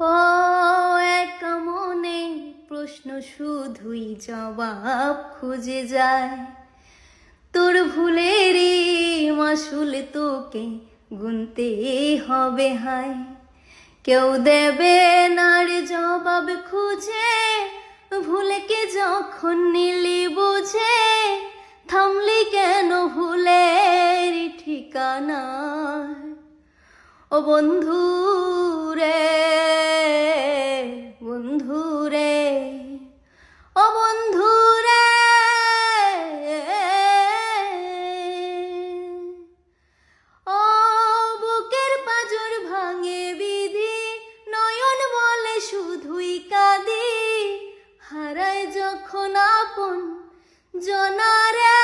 ও একা মনে প্রশ্ন শুধুই জবাব খুঁজে যায়, তোর ভুলেরই মাসুল তোকে গুনতে হবে হায়। কেউ দেবে না রে জবাব খুঁজে, ভুলকে যখন নিলি বুঝে, থামলি কেন ভুলের ঠিকানা। ও বন্ধু রে, বন্ধু রে, ও বন্ধু রে, ও বুকের পাঁজর ভাঙে বিধি, নয়ন বলে শুধুই কাঁদি, হারায় যখন আপন জনারে।